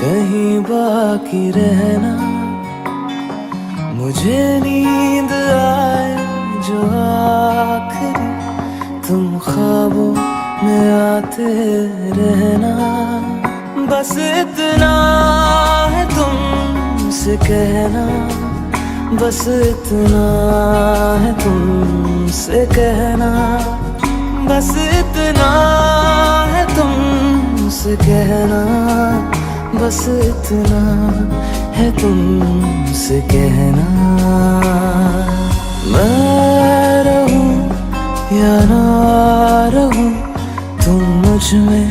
कहीं बाकी रहना, मुझे नींद आए जो आखिरी, तुम ख्वाबों में आते रहना। बस इतना है तुमसे कहना, बस इतना है तुमसे कहना, बस इतना है तुमसे कहना, बस इतना है तुमसे कहना। मैं रहूं या ना रहूं, तुम मुझ में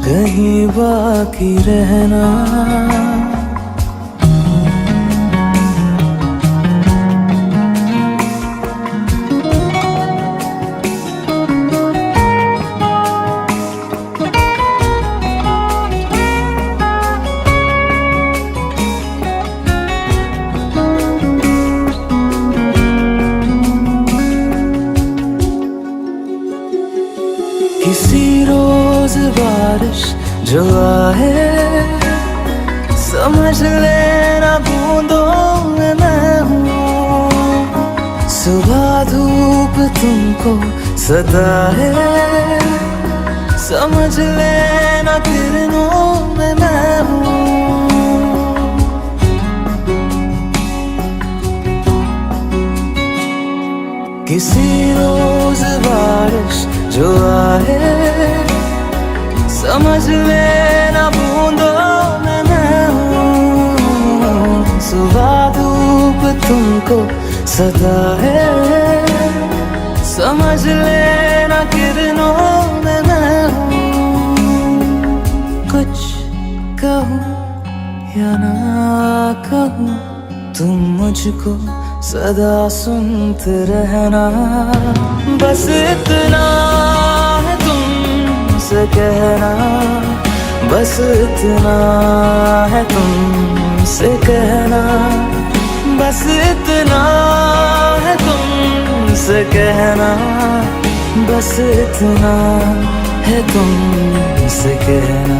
कहीं बाकी रहना। किसी रोज बारिश जो आए, समझ लेना बूंदों में मैं हूँ। सुबह धूप तुमको सदा है, समझ लेना किरणों में मैं हूँ। किसी रोज बारिश जो आए, समझ लेना बूंदों में मैं हूँ। सुबह धूप तुमको सदा है, समझ लेना किरणों में मैं हूँ। कुछ कहूँ या ना कहूँ, तुम मुझको सदा सुनते रहना। बस इतना है तुमसे कहना, बस इतना है तुमसे कहना, बस इतना है तुमसे कहना, बस इतना है तुमसे कहना।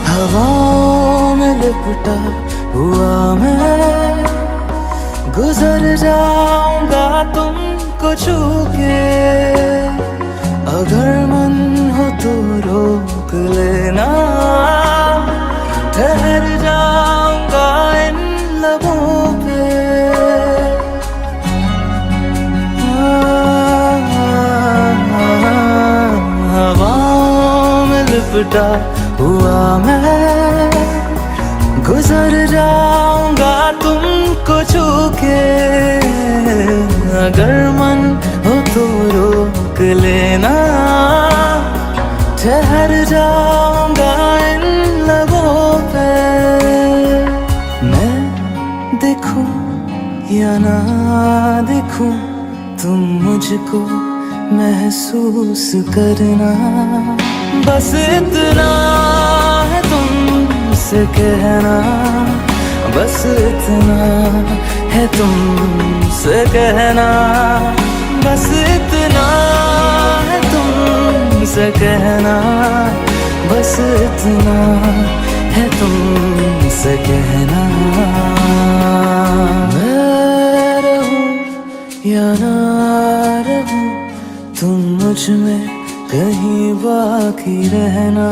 हवाओं में लिपटा हुआ मैं, गुजर जाऊंगा तुमको छू के। अगर मन हो तो रोक लेना, ठहर जाऊंगा इन लबों पे। हवाओं में लिपटा हुआ मैं, गुजर जाऊंगा तुमको छू के। अगर मन हो तो रोक लेना, ठहर जाऊंगा इन लबों पे। मैं देखूं या ना देखूं, तुम मुझको महसूस करना। बस इतना है तुमसे कहना, बस इतना है तुमसे कहना, बस इतना है तुमसे कहना, बस इतना है तुमसे कहना। मैं रहूं या ना रहूं, तुम मुझ में कहीं बाकी रहना।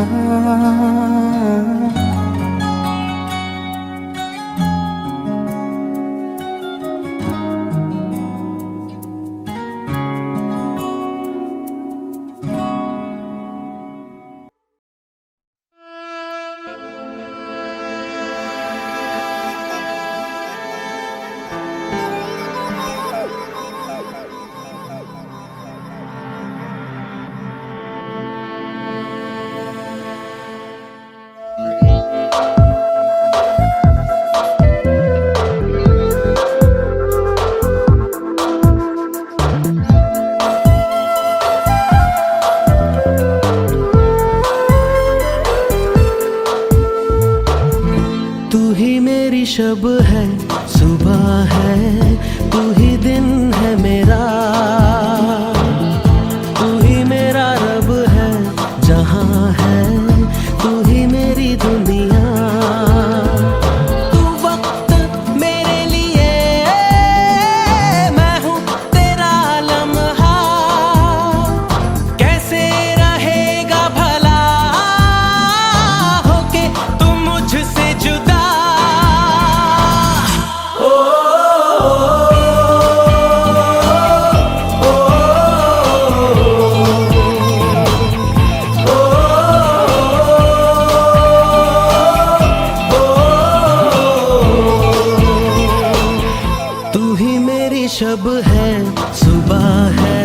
मेरी शब है, सुबह है,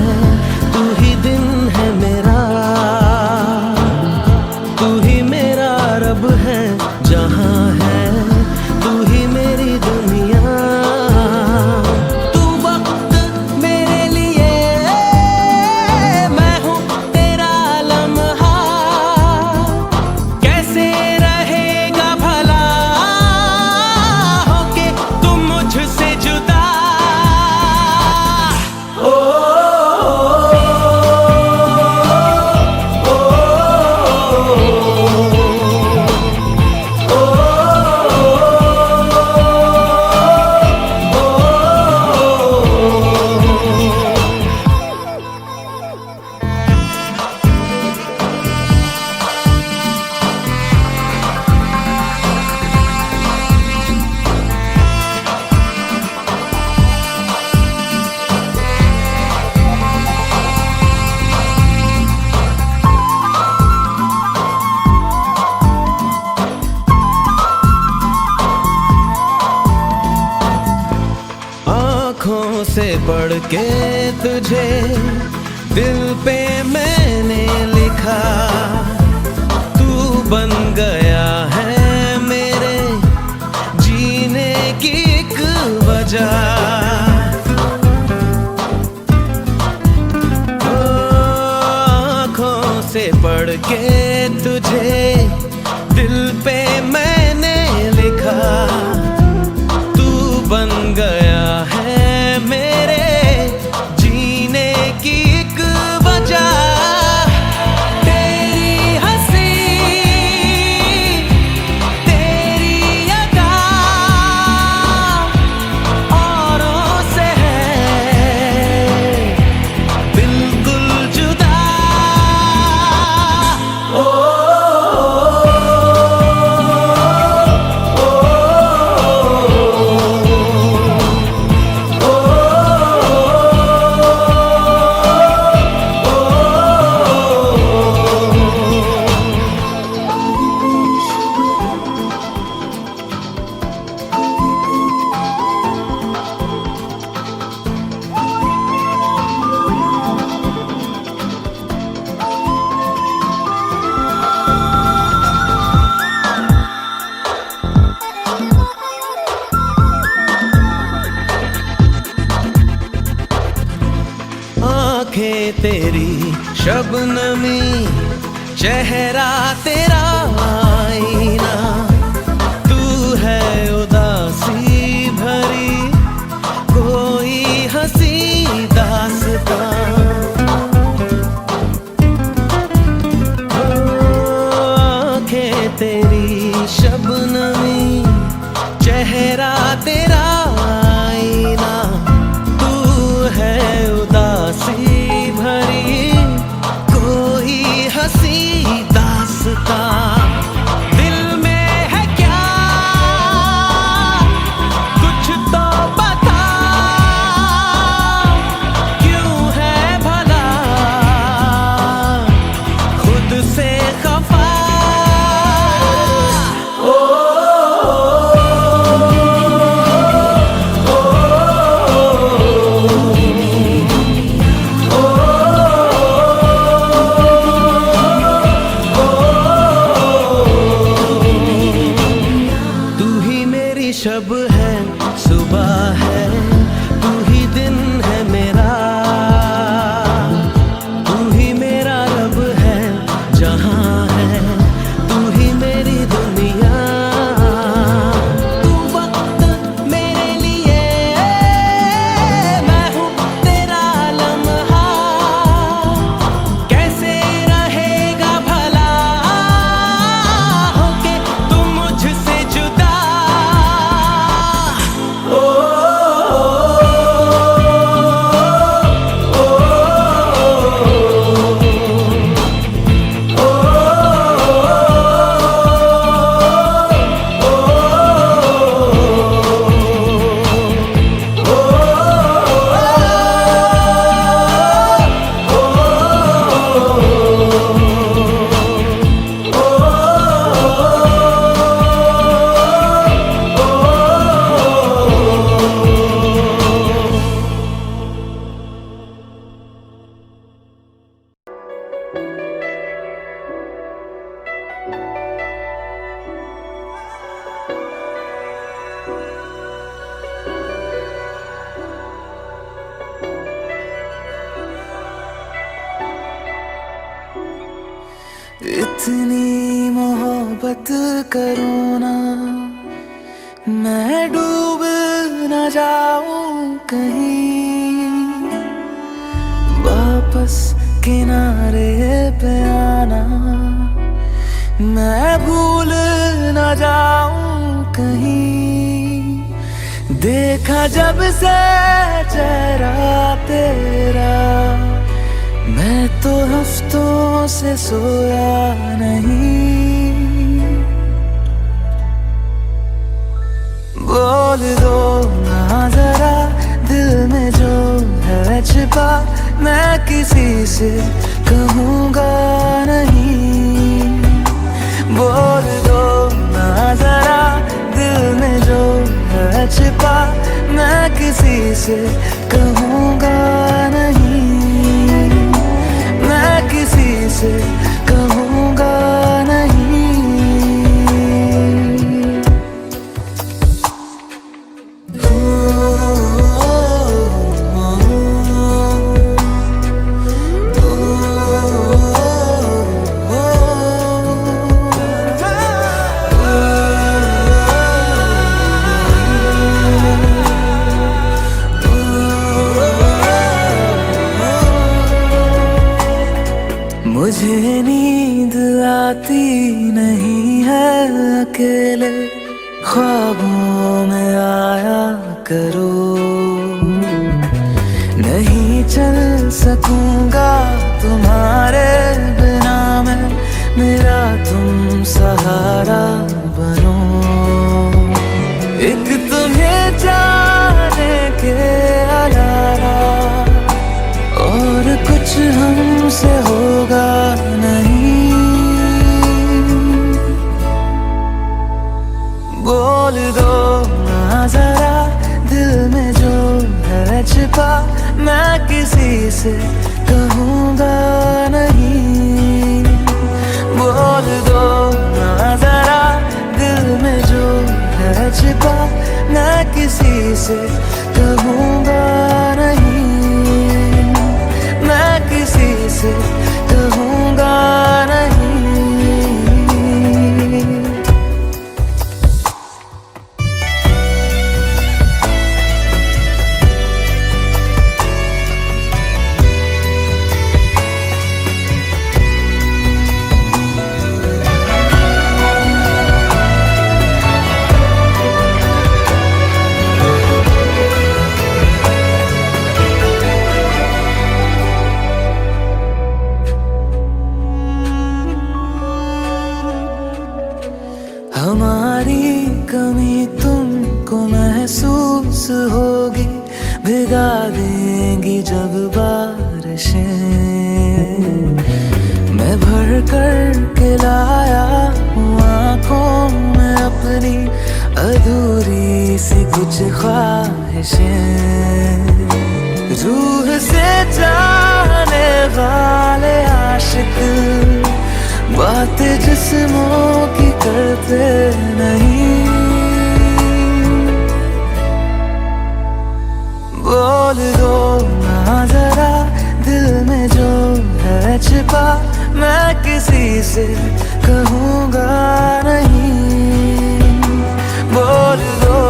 तू ही दिन है मेरा, तू ही मेरा रब है, जहां है तू ही मेरी दुनिया। तू वक्त मेरे लिए, मैं हूँ तेरा लम्हा, कैसे रहेगा भला होके तुम मुझसे जुदा। आँखों से पढ़ के तुझे दिल पे मैंने लिखा, तू बन गया है मेरे जीने की एक वजह। आँखों से पढ़ के तुझे दिल पे मैंने लिखा, तू बन गया है मेरे जीने की एक वजह। तेरी हंसी, तेरी अदा औरों से है बिल्कुल जुदा। आँखें तेरी शबनमी, चेहरा तेरा आईना, तू है उदासी भरी कोई हंसी दास्तां। आँखें तेरी शबनमी, चेहरा तेरा आईना, तू है उदासी भरी कोई हंसी दास्तां। दिल में इतनी मोहब्बत करूँ ना, मैं डूब न जाऊं कहीं, वापस किनारे पे आना, मैं भूल न जाऊं कहीं। देखा जब से चेहरा तेरा, मैं तो हफ्तों से सोया नहीं। बोल दो ना जरा दिल में जो है छिपा, मैं किसी से कहूँगा नहीं। बोल दो ना जरा दिल में जो है छिपा, मैं किसी से कहूँगा नहीं, मैं किसी से कहूँगा नहीं। मुझे नींद आती नहीं है अकेले, ख्वाबों में आया करो। नहीं चल सकूंगा तुम्हारे बिना मैं, मेरा तुम सहारा बनो। एक तुम्हें जाने के अलावा और कुछ हमसे होगा नहीं। बोल दो ना जरा दिल में जो है छिपा, मैं किसी से कहूँगा नहीं। बोल दो ना जरा दिल में जो है छिपा, मैं किसी से कहूँगा नहीं, मैं किसी से कहूँगा नहीं। हमारी कमी तुमको महसूस होगी, भिगा देंगी जब बारिशें। मैं भर कर के लाया हूँ आँखों में अपनी अधूरी सी कुछ ख्वाहिशें। रूह से जाने वाले आशिक बातें जिस्मों की करते नहीं। बोल दो ना जरा दिल में जो है छिपा, मैं किसी से कहूँगा नहीं। बोल दो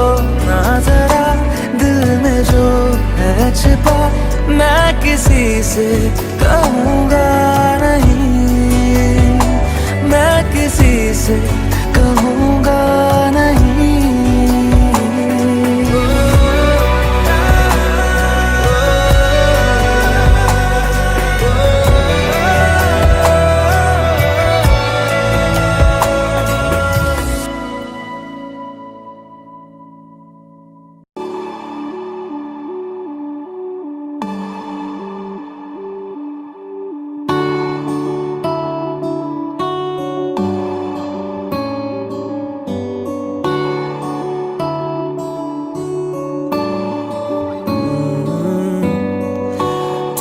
ना जरा दिल में जो है छिपा, मैं किसी से कहूँगा नहीं, मैं किसी से कहूँगा नहीं।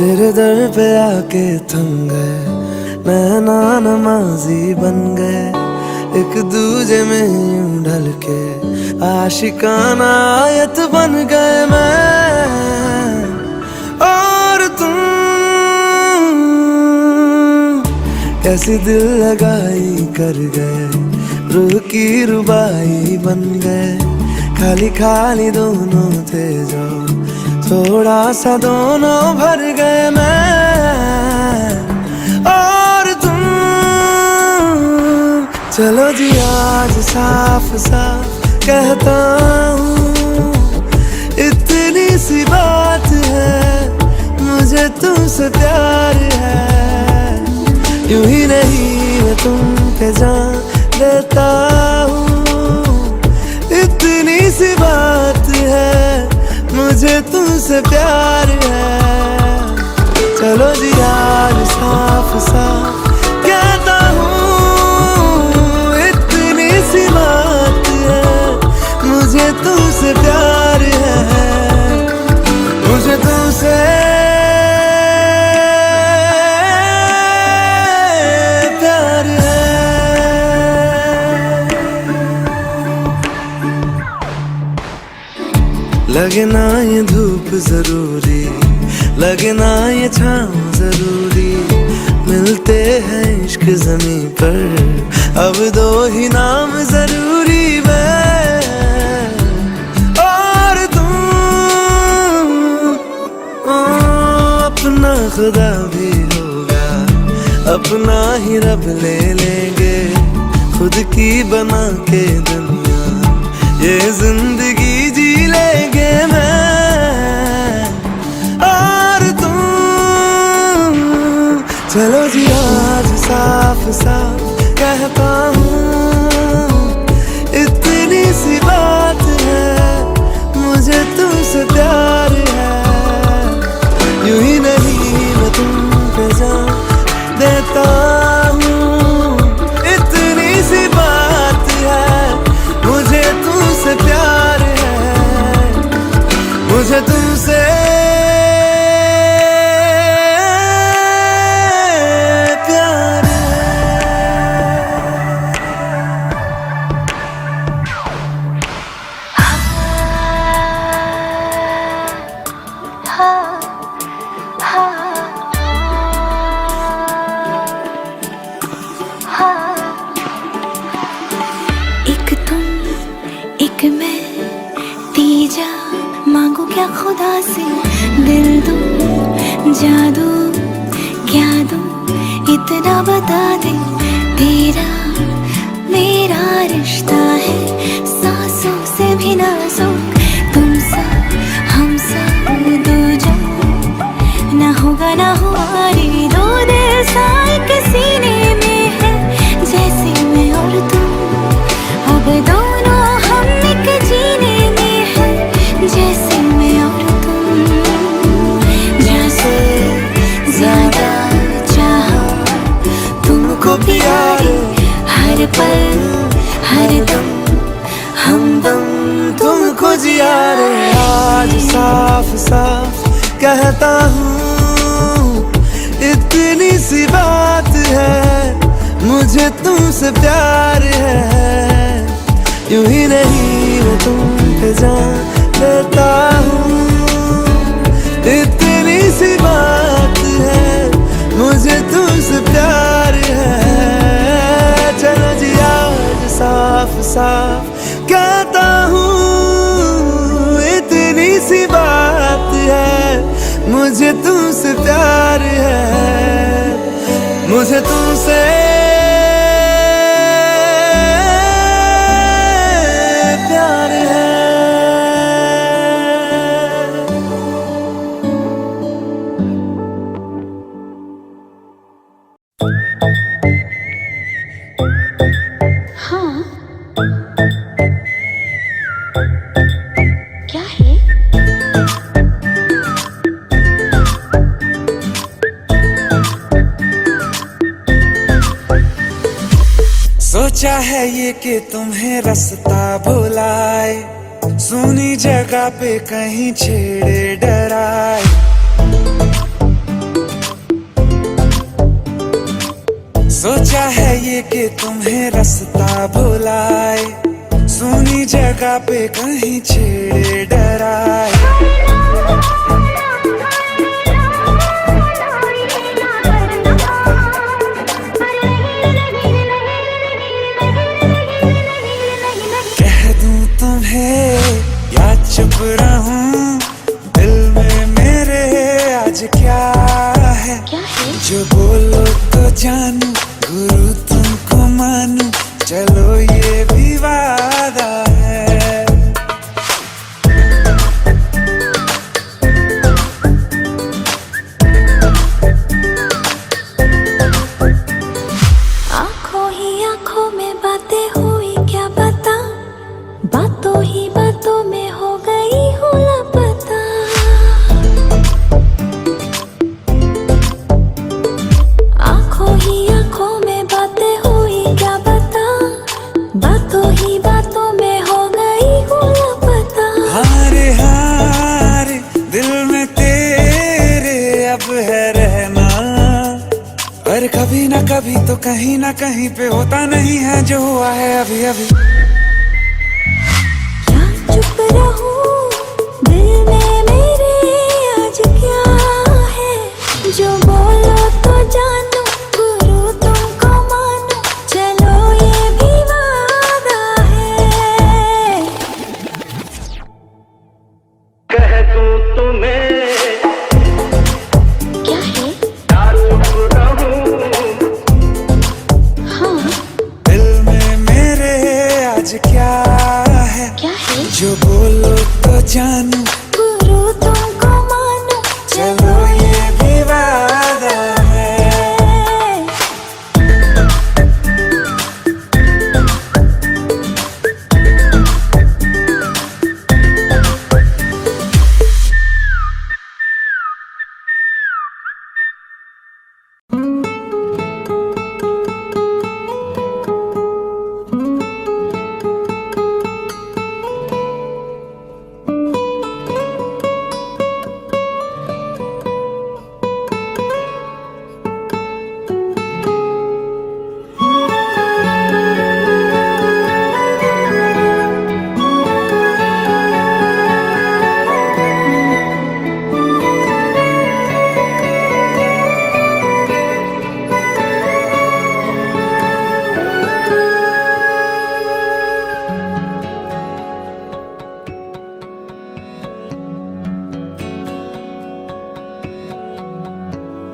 तेरे दर पे आके थम गए, नैना नमाजी बन गए, एक दूजे में यूं ढल के आशिकाना आयत बन गए मैं और तुम। कैसी दिल लगाई कर गए, रूह की रुबाई बन गए। खाली खाली दोनों थे जो थोड़ा सा दोनों भर गए, मैं और तुम। चलो जी आज साफ साफ कहता हूँ, इतनी सी बात है, मुझे तुमसे प्यार है। यूं ही नहीं मैं तुम पे जान देता हूँ, इतनी सी बात है, मुझे तुमसे प्यार है। चलो जी आज साफ साफ कहता हूँ, इतनी सी बात है, मुझे तुमसे प्यार है, मुझे तुमसे प्यार है। लगे ना ये धूप जरूरी, लगे ना ये छाँव जरूरी, मिलते हैं इश्क ज़मीं पर, अब दो ही नाम जरूरी, मैं और तुम। अपना खुदा भी होगा, अपना ही रब ले लेंगे, खुद की बना के दुनिया ये जिंदगी जी लेंगे, मैं और तुम। चलो जी आज साफ साफ कहता हूँ, इतनी सी बात है, मुझे तुमसे प्यार है। यूं ही नहीं मैं तुम पे जान देता हूँ, इतनी सी बात है, मुझे तुमसे प्यार है, मुझे तुमसे प्यार एक तुम एक मैं, तीजा मांगो क्या खुदा से, दिल दूं जादू क्या दूं, इतना बता दे, तेरा मेरा रिश्ता है सांसों से भी नाजुक, तुम सा हम सा दो जो ना होगा ना हुआ रे, दो दिल सा एक सीने में है, जैसे मैं और तुम, अब दोनों हम एक जीने में है, जैसे मैं और तुम। जैसे ज्यादा चाहा तुमको प्यारे, हर पल हर दम हमदम तुमको जिया रे। आज साफ साफ कहता हूँ, इतनी सी बात है, मुझे तुमसे प्यार है। यूं ही नहीं मैं तुम पे जान देता हूँ, इतनी सी बात है, मुझे तुमसे प्यार है। चलो जी आज साफ साफ कहता हूँ, इतनी सी बात है, मुझे तुमसे प्यार है, मुझे तुमसे प्यार है। हाँ क्या है? सोचा है ये कि तुम्हें रास्ता भुलाए, सुनी जगह पे कहीं छेड़े डराए। सोचा है ये कि तुम्हें रास्ता भुलाए, सुनी जगह पे कहीं छेड़े डराए। जो बोलो तो जानू, गुरु तुमको मानू, चलो ये भी वादा है। आंखों ही आंखों में बातें हुई क्या बता, बातों ही बातों में हो गई हूँ लापता। आंखों ही आंखों में बातें हुई क्या बता, बातों ही बातों में हो गई हूँ लापता। हारे हारे दिल में तेरे अब है रहना, पर कभी ना कभी तो कहीं ना कहीं पे होता नहीं है जो हुआ है अभी अभी। क्या चुप रहूं दिल में मेरे आज क्या है, जो बोलो तो जानू, गुरु तुमको मानू, चलो ये भी वादा है। कह दूं तुम्हें क्या है? चुप रहूं, हाँ दिल में मेरे आज क्या है, क्या है? जो बोलो तो जानू, गुरु तुमको मानू, चलो ये भी वादा है।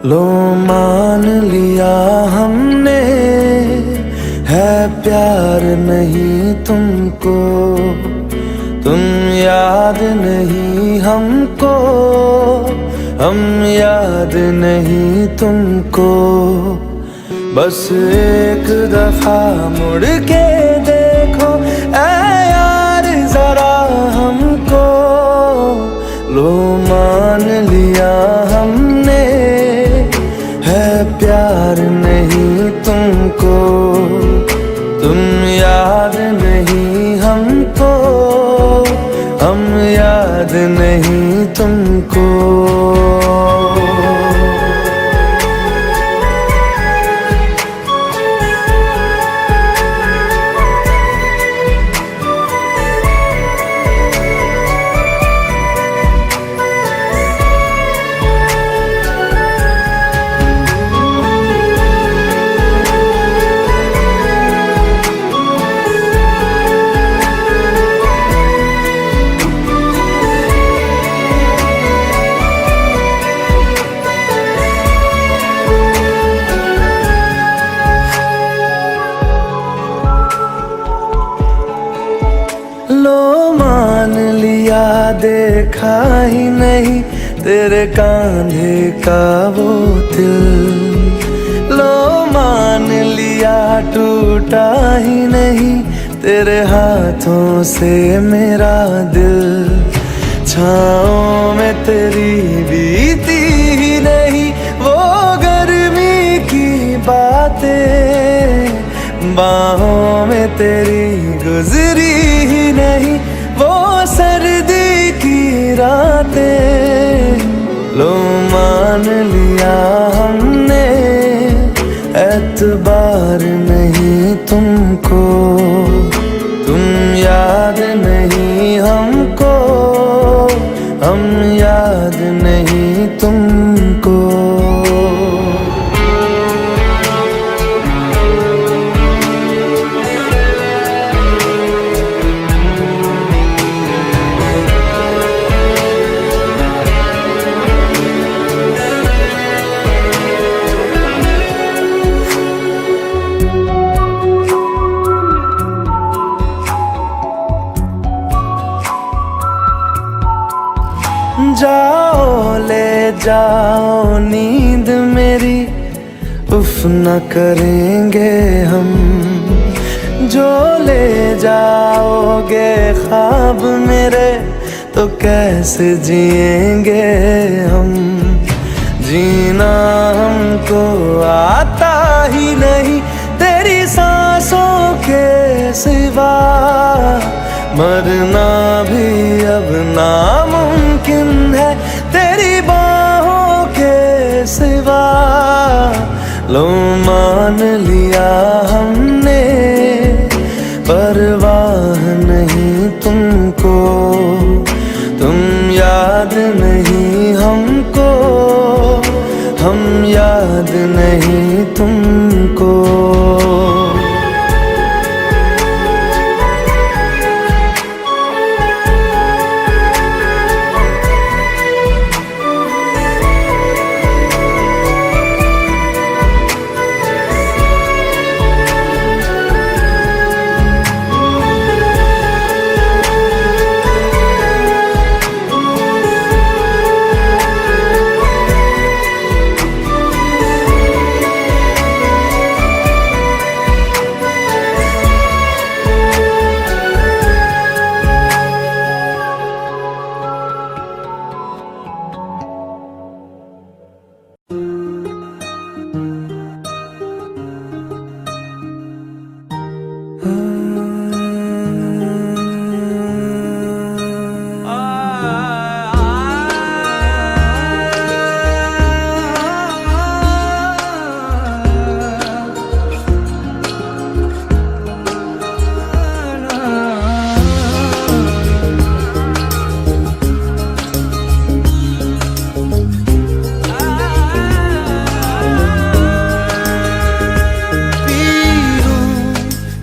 लो मान लिया हमने, है प्यार नहीं तुमको, तुम याद नहीं हमको, हम याद नहीं तुमको। बस एक दफा मुड़ के देखो ऐ यार जरा हमको, लो मान लिया हमने, है प्यार नहीं तुमको, तुम याद नहीं हमको, हम याद नहीं तुमको। लो मान लिया देखा ही नहीं तेरे कांधे का वो दिल, लो मान लिया टूटा ही नहीं तेरे हाथों से मेरा दिल। छाँव में तेरी बीती ही नहीं वो गर्मी की बातें, बाहों में तेरी गुजरी ही नहीं वो सर्दी की रातें। लो मान लिया हमने, एतबार नहीं तुमको, तुम याद नहीं हमको, हम याद नहीं तुमको। जाओ नींद मेरी, उफ न करेंगे हम। जो ले जाओगे ख्वाब मेरे, तो कैसे जिएंगे हम। जीना हमको आता ही नहीं तेरी सांसों के सिवा, मरना भी अब नामुमकिन है तेरी बाहों के सिवा। लो मान लिया हमने, परवाह नहीं तुमको, तुम याद नहीं हमको, हम याद नहीं तुमको।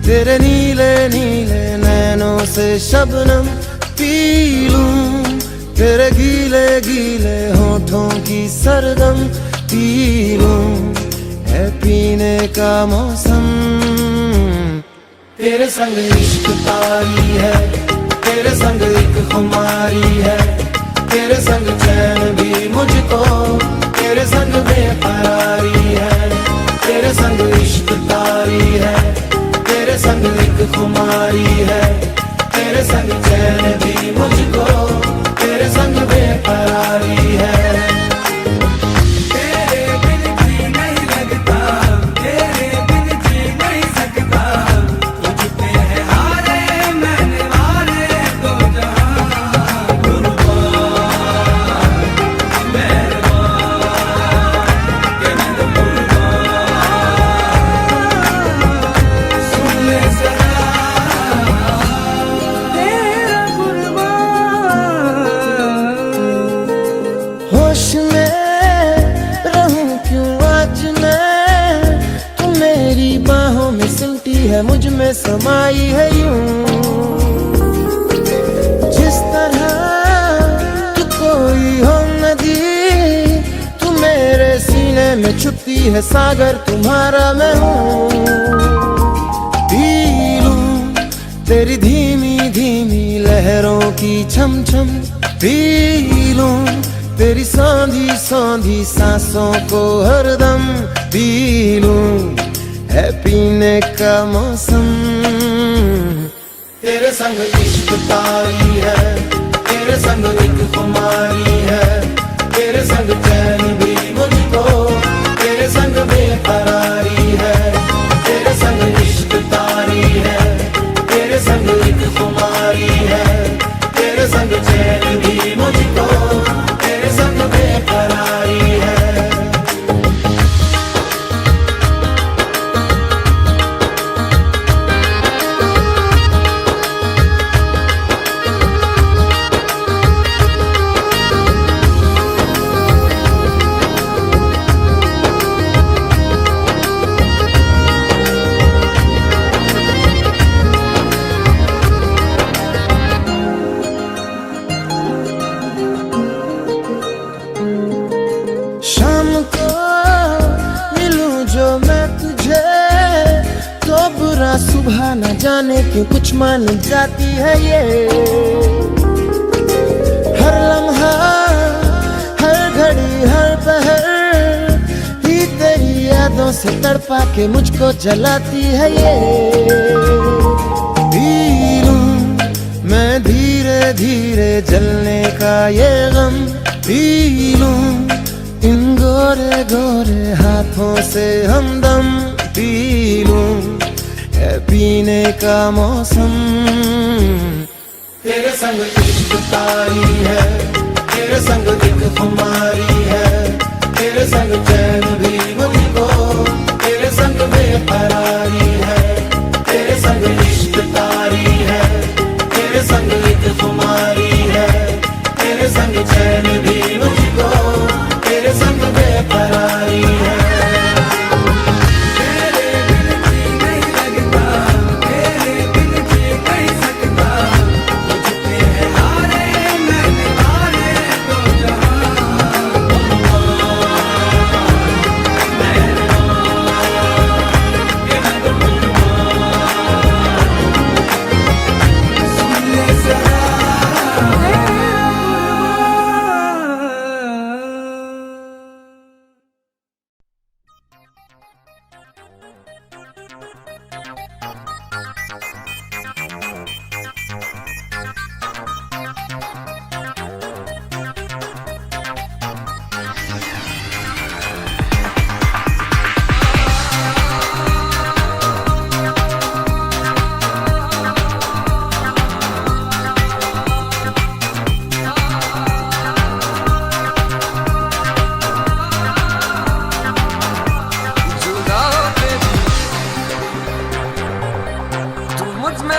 तेरे नीले नीले नैनों से शबनम पी लूं, तेरे गीले गीले होठों की सरगम पी लूं। है पीने का मौसम, तेरे संग इश्क तारी है, तेरे संग एक खुमारी है। तेरे संग चैन भी मुझको, तेरे संग बेकरारी है। तेरे संग इश्क तारी है, तेरे संग एक खुमारी है। तेरे संग चैन भी मुझको, तेरे संग बेकरारी है। तेरे बिन जी नहीं लगता, तेरे बिन जी नहीं सकता। तुझ पे है हारे मैंने हारे दो जहां। कुर्बान मेहरबान के मैं कुर्बान, सुन ले जरा तेरा कुर्बान। होश में रहूं क्यों आज मैं, तू मेरी बाहों में सिमटी है, मुझ में समाई है यूं। जिस तरह तू कोई हो नदी, तू मेरे सीने में छुपती है सागर, तुम्हारा मैं हूँ। पी लूं तेरी धीमी धीमी लहरों की छम छम, पी लूं तेरी सौंधी सौंधी सांसों को हरदम, पी लूं है पीने का मौसम। तेरे संग इश्क तारी है, तेरे संग एक खुमारी है। तेरे संग चैन भी मुझको, तेरे संग बेकरारी है। तेरे संग इश्क तारी है, तेरे संग एक खुमारी है। तेरे संग चैन भी मुझको, तेरे संग बेकरारी है। शाम को मिलूं जो मैं तुझे, तो बुरा सुबह न जाने क्यों कुछ मान जाती है ये। हर लम्हा हर घड़ी हर से तड़पा के मुझको जलाती है ये। पी लूं मैं धीरे धीरे जलने का ये गम, पी लूं इन गोरे गोरे हाथों से हमदम, पी लूं है पीने का मौसम। तेरे संग इश्क तारी है, तेरे संग एक खुमारी है, तेरे संग चैन भी मुझको, तेरे संग बेकरारी है। तेरे संग इश्क तारी है, तेरे संग एक खुमारी है, तेरे संग चैन भी मुझको, तेरे संग बेकरारी है।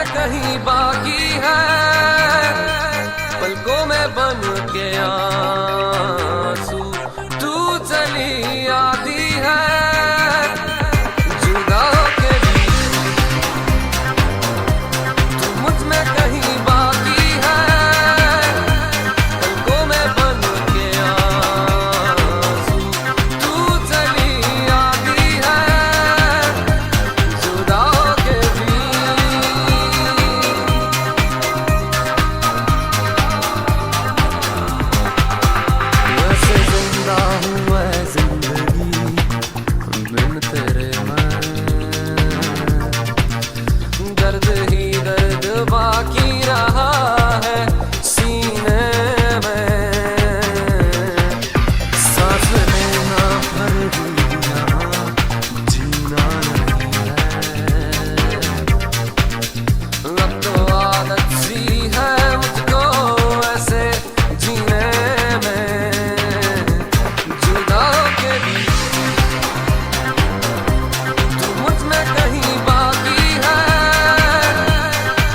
कहीं बाकी है पलकों में बन के आंसू, तू चली आती है जुदा होके भी, तू मुझ में कहीं बाकी है पलकों में बन के आंसू, तू चली आती है जुदा होके भी। दर्द ही दर्द बाकी रहा है सीने में, सांस लेना भर भी यहाँ जीना नहीं है। अब तो आदत सी है मुझको ऐसे जीने में, जुदा होके भी तू मुझ में कहीं बाकी है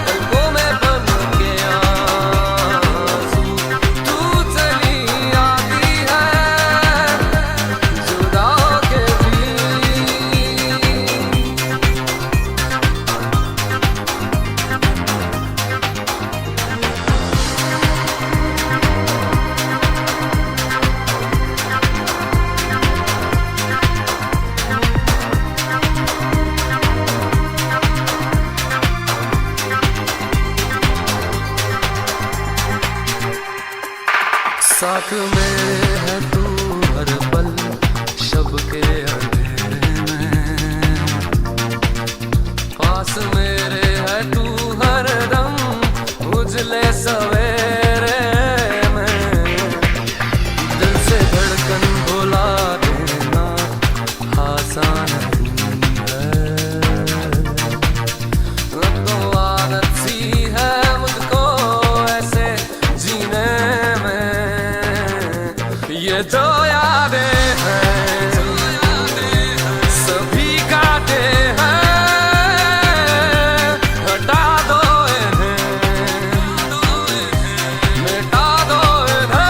पलकों में बन के आंसू, तू चली आती है जुदा होके भी। साथ मेरे है तू हर पल शब के अंधेरे में, पास मेरे है तू हर दम उजले सवेरे में। दिल से धड़कन भुला देना आसान नहीं है, अब तो आदत सी है मुझको ऐसे जीने में। ये जो यादें हैं सभी काटे हैं, हटा दो इन्हें, मिटा दो इन्हें।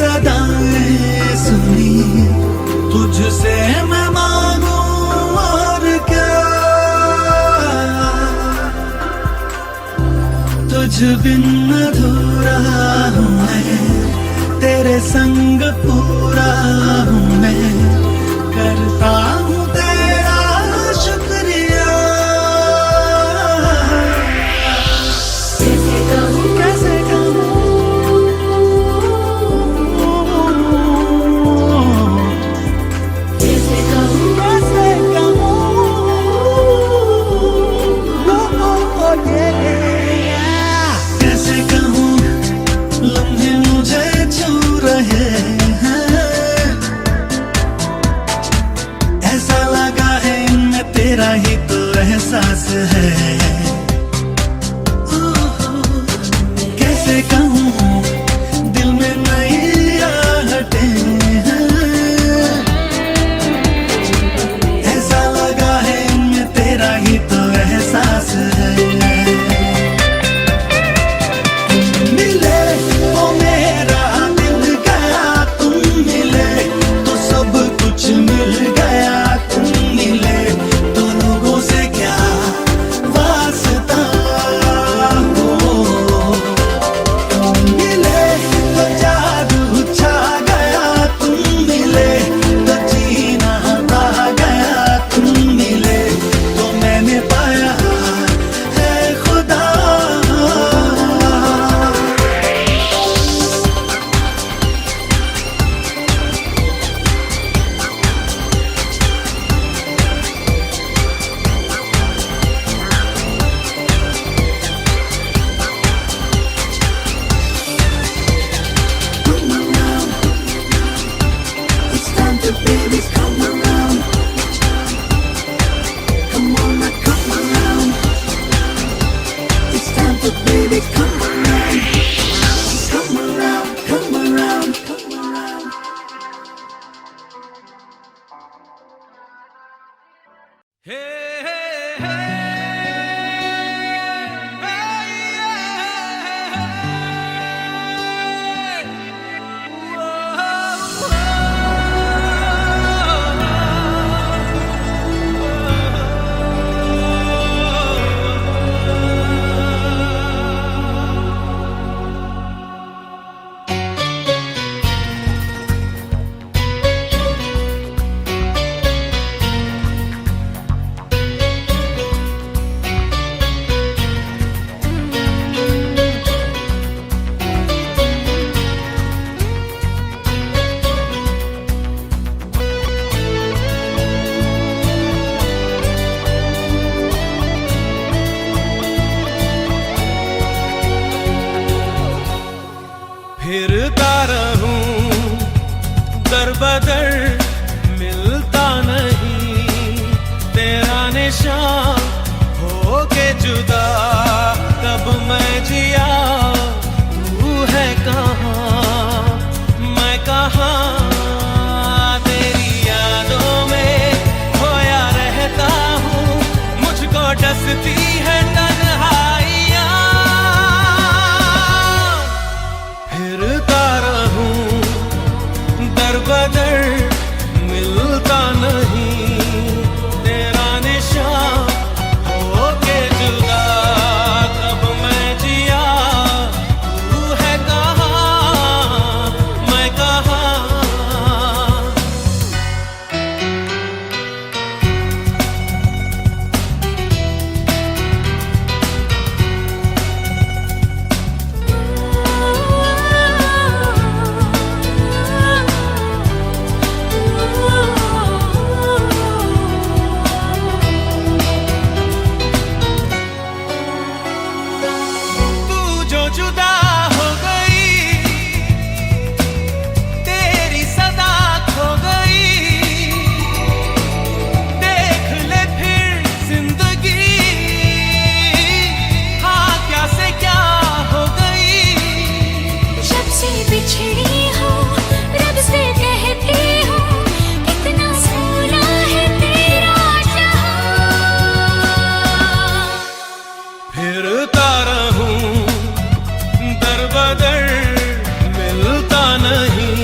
सदाएं सुनी, तुझसे मैं मांगू और क्या, तुझ बिन अधूरा हूँ मैं, तेरे संग पूरा हूँ मैं, करता हूँ तेरा शुक्रिया। कैसे कहूँ कैसे कहूँ, कैसे कहूँ कैसे कहूँ, कैसे कहूँ, लम्हे मुझे छू रहे हैं, ऐसा लगा है इनमें तेरा ही तो एहसास है। कैसे कहूँ, दिल में नई आहटें हैं, ऐसा लगा है इनमें तेरा ही तो एहसास है। मिले तो मेरा दिल गया, तुम मिले तो सब कुछ मिल गया, तुम मिले तो लोगों से क्या वास्ता हो, मिले तो जादू छा गया, तुम मिले तो जीना आ गया, तुम मिले तो मैंने पाया है खुदा। It's time to baby come around, come on now come around. It's time to baby come around, come around, come around, come around. हे हे फिरता रहूं दर बदर, मिलता नहीं तेरा निशान, हो के जुदा कब मैं जिया, तू है कहाँ मैं कहाँ, तेरी यादों में खोया रहता हूँ, मुझको डसती है तन्हाइयाँ। फिरता रहूं दर बदर, मिलता नहीं तेरा निशान, हो के जुदा कब मैं जिया, तू है कहाँ मैं कहाँ। तू जो जुदा हो गई, तेरी सदा खो गई, देख ले फिर जिंदगी, हाँ क्या से क्या हो गई। जब से बिछड़ी हूँ रब से कहती हूँ, इतना सोना है तेरा जहां। फिरता रहूं दर बदर, मिलता नहीं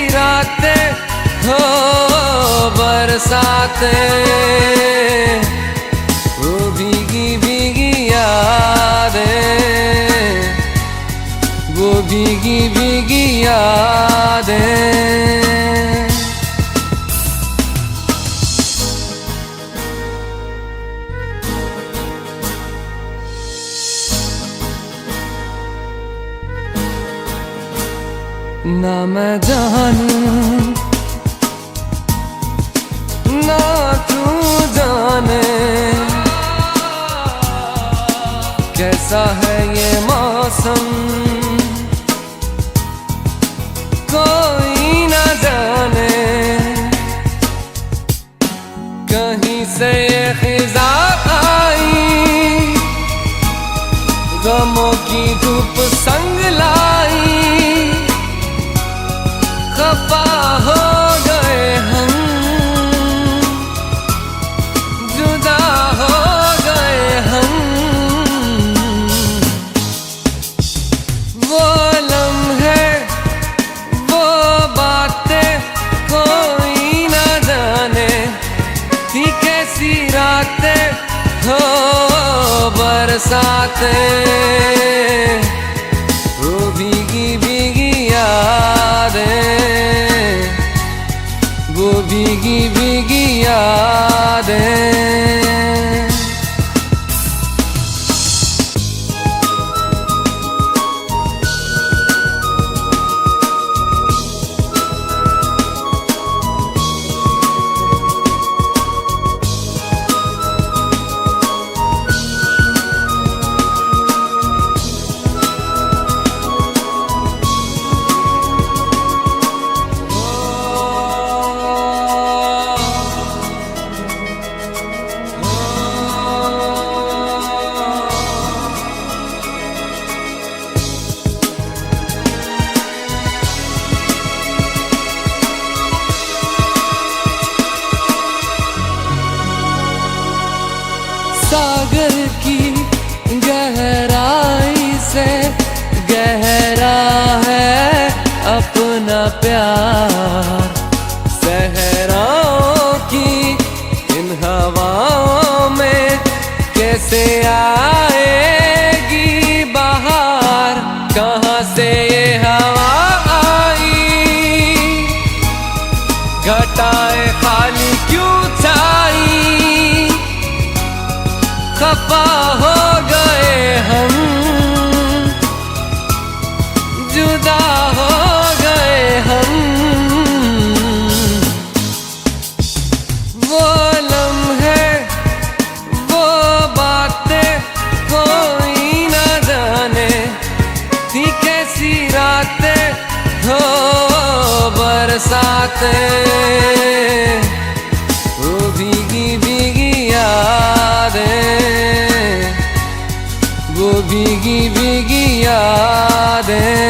रातें हो बरसातें, वो भीगी भीगी यादें, वो भीगी भीगी यादें। ना मैं जानूं ना तू जाने, कैसा है ये मौसम कोई ना जाने, कहीं से ये खिज़ा आई, गमों की धूप संग लाई, खफा हो गए हम, जुदा हो गए हम, वो लम्हे वो बातें कोई ना जाने, थी कैसी रातें हो बरसातें, वो भीगी भीगी यादें, वो भीगी भीगी यादें। सागर की गहराई से गहरा है अपना प्यार, सहराओं की इन हवाओं में कैसे आएगी बहार, कहाँ से ये हवा आई, घटाएं खाली क्यों छाई, खफा हो गए हम, जुदा हो गए हम, वो लम्हे वो बातें कोई ना जाने, थी कैसी रातें हो बरसातें, वो भीगी भीगी यादें, वो भीगी भीगी यादें।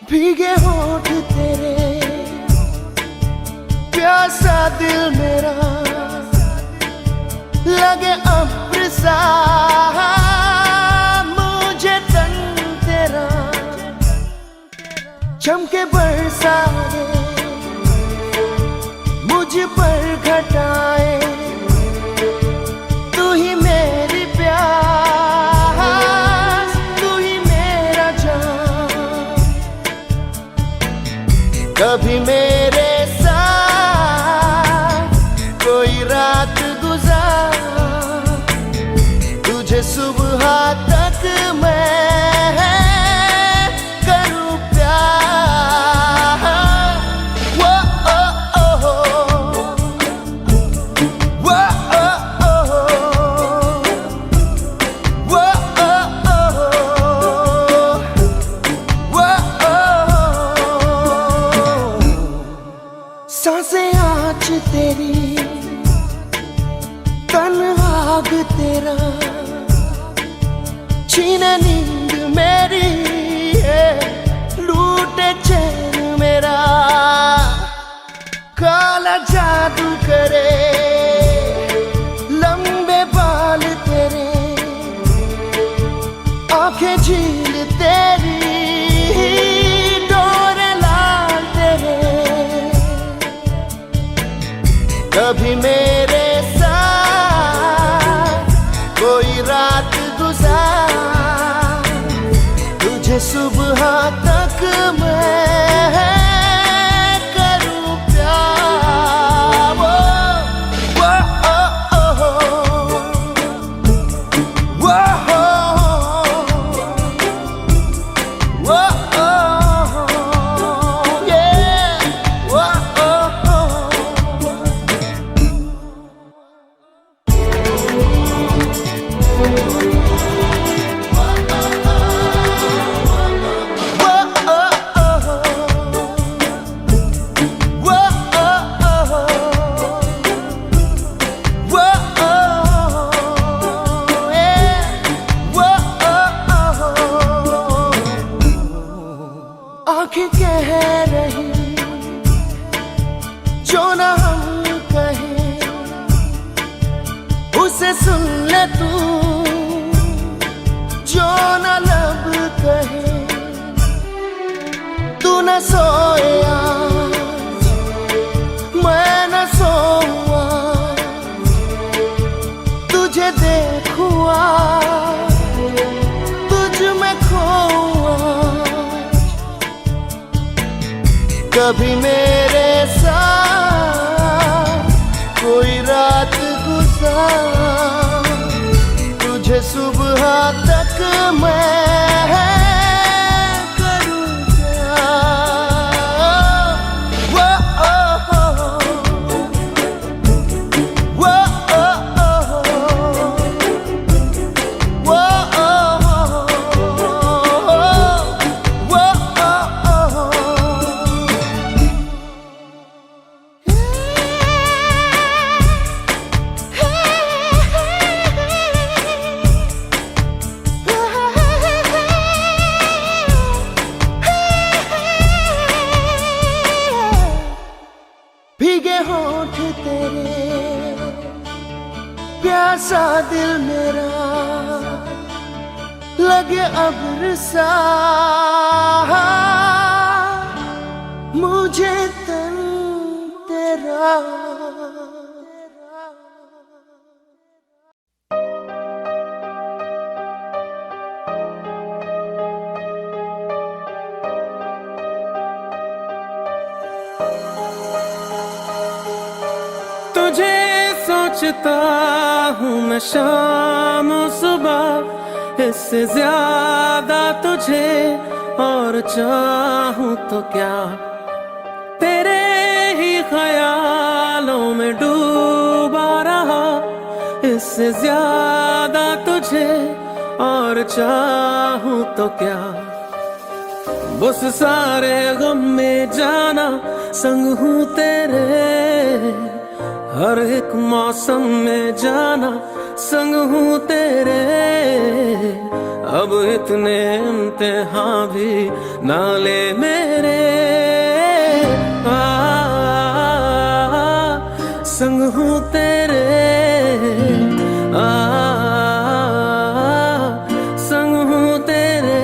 भीगे होठ तेरे, प्यासा दिल मेरा, लगे अब्र सा मुझे तन तेरा, चमके बरसाए मुझ पर घटाए, तू ही मेरी प्यास, तू ही मेरा जान। कभी मेरे साथ कोई रात गुजार, तुझे सुबह तक मैं करूं प्यार। वो ओ ओ हो, वो ओ ओ हो, वो ओ ओ हो, वो ओ हो। सांसें आँच तेरी, तन आग तेरा, छीने नींद मेरी, लूटे चैन मेरा। काला जादू करे लंबे बाल तेरे, आंखें झील तेरी, डोरे लाल तेरे। कभी मेरे साथ कोई रात गुजार, तुझे सुबह तक मैं करूं प्यार। वो ओ ओ हो, वो हो, वो ओ हो, yeah, वो ओ हो। आँखें कह रही जो ना हम कहें, उसे सुन ले तू जो ना लब कहे। तू न सोए आज, मैं न सोऊं आज, तुझे देखूं आज, तुझ में खोऊं आज। कभी मेरे साथ कोई रात गुजार, तुझे सुबह तक मैं करूं प्यार। वो ओ हो, वो ओ हो, वो ओ हो, वो ओ हो। भीगे होठ तेरे, प्यासा दिल मेरा, लगे अब्र सा मुझे तन तेरा। तुझे सोचता हूँ मैं शाम और सुबह, इससे ज्यादा तुझे और चाहूँ तो क्या। तेरे ही ख्यालों में डूबा रहा, इससे ज्यादा तुझे और चाहूँ तो क्या। बस सारे गम में जाना संग हूँ तेरे, हर एक मौसम में जाना संग हूँ तेरे। अब इतने इम्तिहान भी ना ले मेरे, संग हूँ तेरे, संग हूँ तेरे।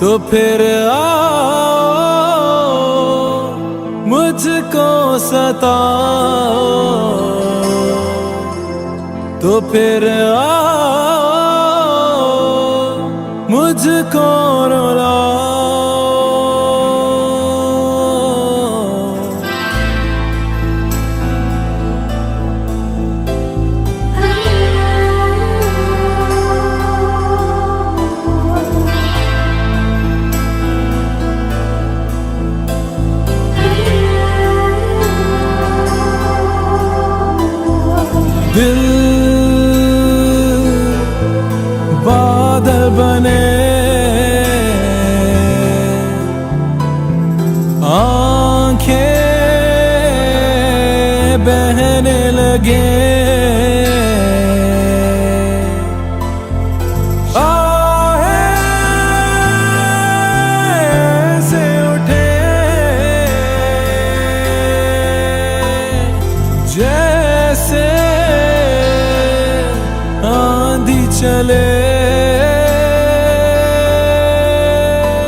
तो फिर आओ मुझको सताओ, तो फिर आओ मुझको रुलाओ। दिल बादल बने, आंखें बहने लगे, आहें से उठे जैसे आंधी चले,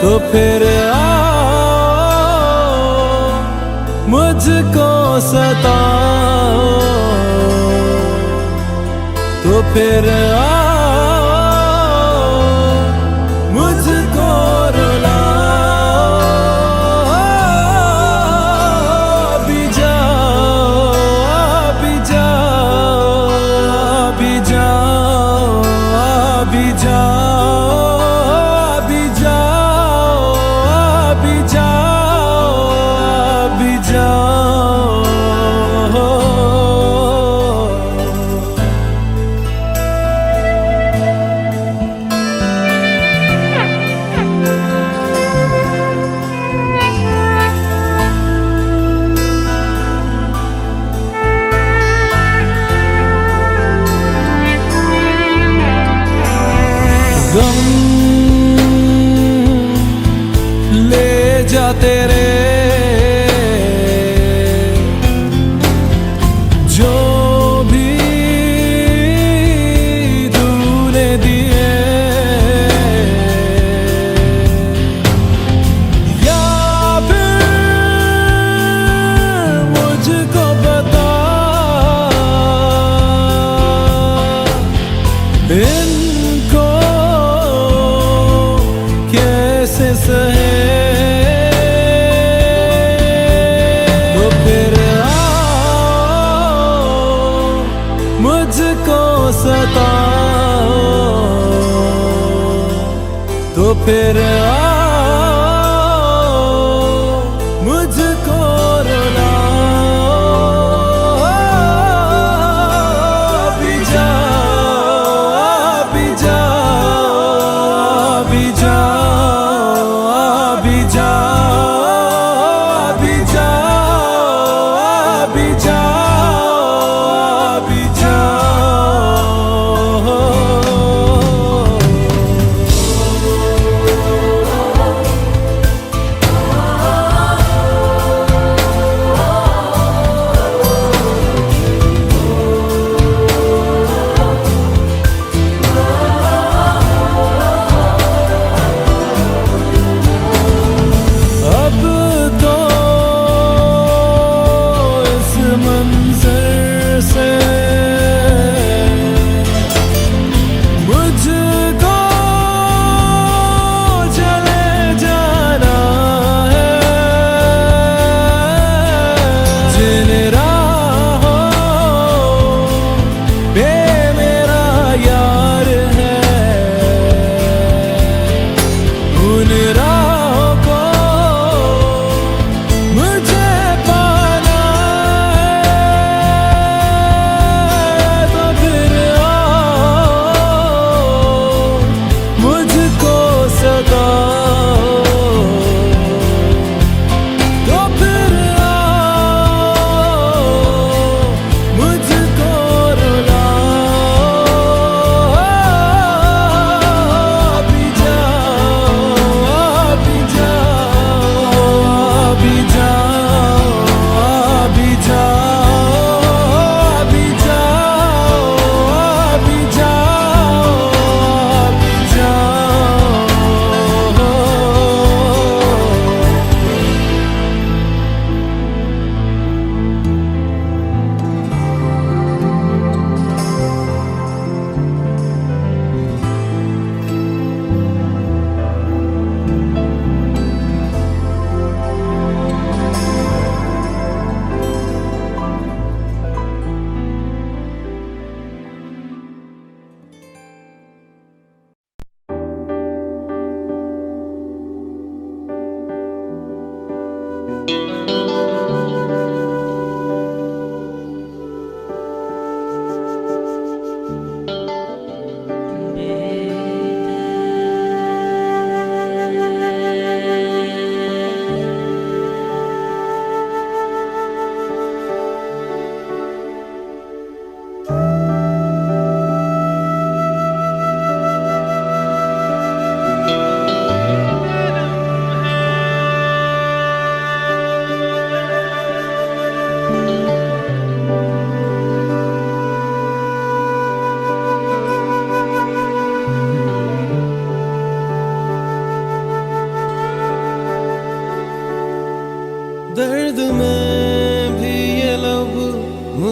तो फिर आओ मुझको सताओ, तो फिर आओ मुझको रुलाओ। अभी जाओ, अभी जाओ, अभी जाओ, अभी जाओ, अभी जाओ, अभी जाओ, अभी जाओ। गम ले जा तेरे जो भी तूने दिए, या फिर मुझको बता इनको कैसे सहे, तो फिर आओ मुझको सताओ, तो फिर आओ मुझको रुलाओ। अभी जाओ, अभी जाओ, अभी जाओ, अभी जाओ, अभी जाओ, अभी जाओ, अभी जाओ।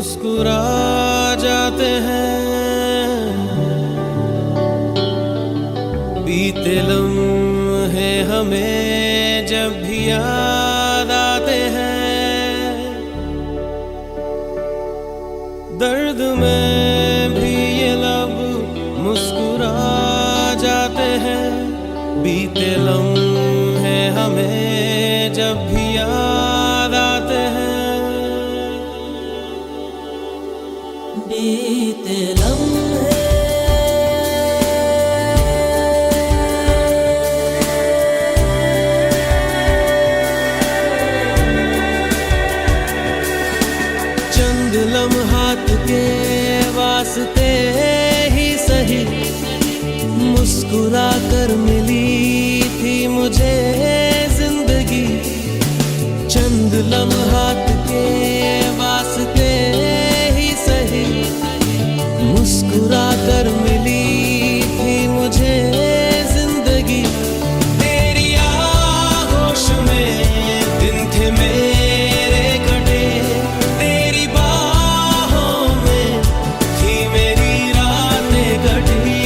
मुस्कुरा जाते हैं, बीते लम्हे हमें जब भी याद आते हैं, दर्द में भी ये लब मुस्कुरा जाते हैं, बीते लम्हे हमें जब भी याद आते हैं, बीते लम्हे चंद लम्हात के वास्ते ही सही मुस्कुरा कर मिली थी मुझे जिंदगी, चंद लम्हात के वास्ते ही सही मुस्कुरा कर मिली थी मुझे जिंदगी, तेरी आगोश में दिन थे मेरे कटे, तेरी बाहों में थी मेरी रातें कटी,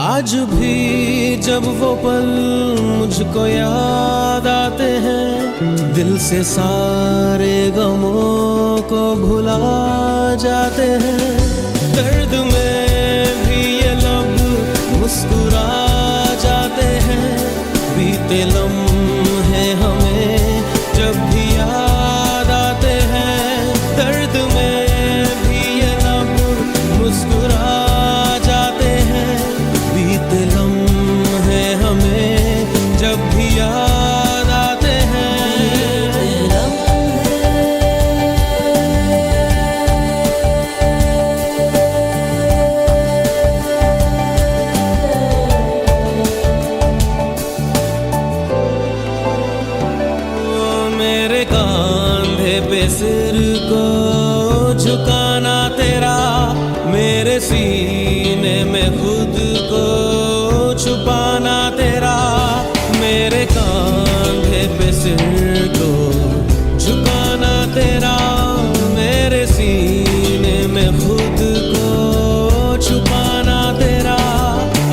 आज भी जब वो पल मुझको याद आते हैं, दिल से सारे गमों को भुला जाते हैं, दर्द में भी ये लब मुस्कुरा जाते हैं, बीते लम्हे हमें जब भी याद आते हैं, दर्द में भी ये लब मुस्कुरा जाते हैं, बीते लम्हे हमें जब भी याद आते हैं, मेरे कांधे पे सिर को झुकाना तेरा, मेरे सीने में खुद को छुपाना तेरा, मेरे कांधे पे सिर को झुकाना तेरा, मेरे सीने में खुद को छुपाना तेरा,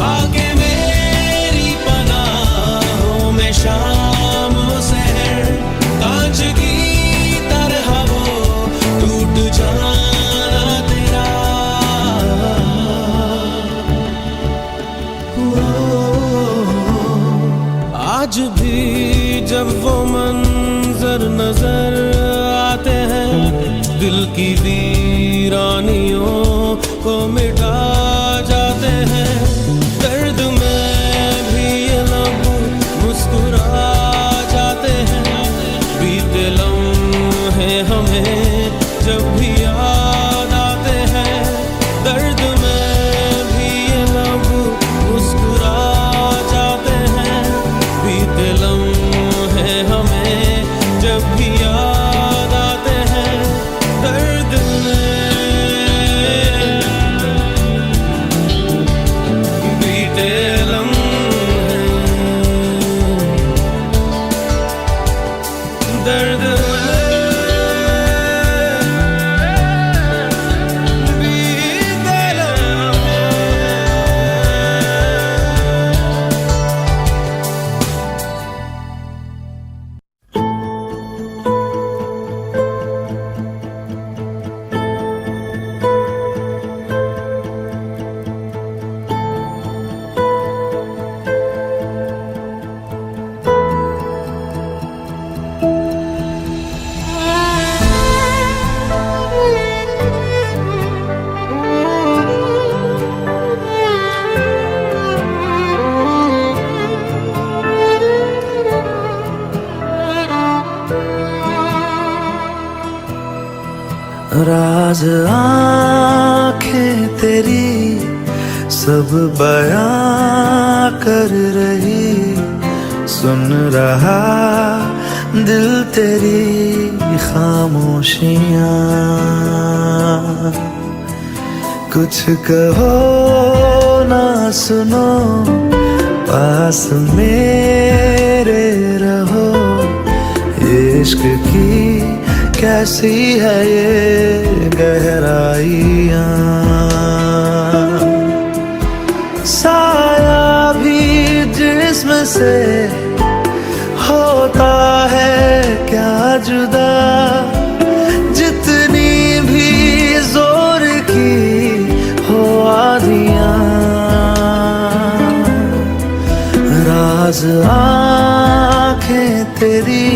आगे मेरी पनाहों में शाम सहर, कांच की तरह वो टूट जाना तेरा, आज भी जब वो मंजर नजर आते हैं, दिल की वीरानियों को मिटा जाते हैं, दर्द में भी ये लब मुस्कुरा जाते हैं, बीते लम्हे हमें जब भी याद आते हैं, दर्द में भी ये लब मुस्कुरा जाते हैं, बीते लम्हे हमें जब भी याद आते हैं, दर्द में बीते लम्हे दर्द राज आंखें तेरी सब बयां कर रही, सुन रहा दिल तेरी खामोशियां, कुछ कहो ना सुनो पास मेरे रहो। इश्क की कैसी है ये गहराइयाँ, साया भी जिस्म से होता है क्या जुदा, जितनी भी जोर की हो आंधियाँ। राज आँखें तेरी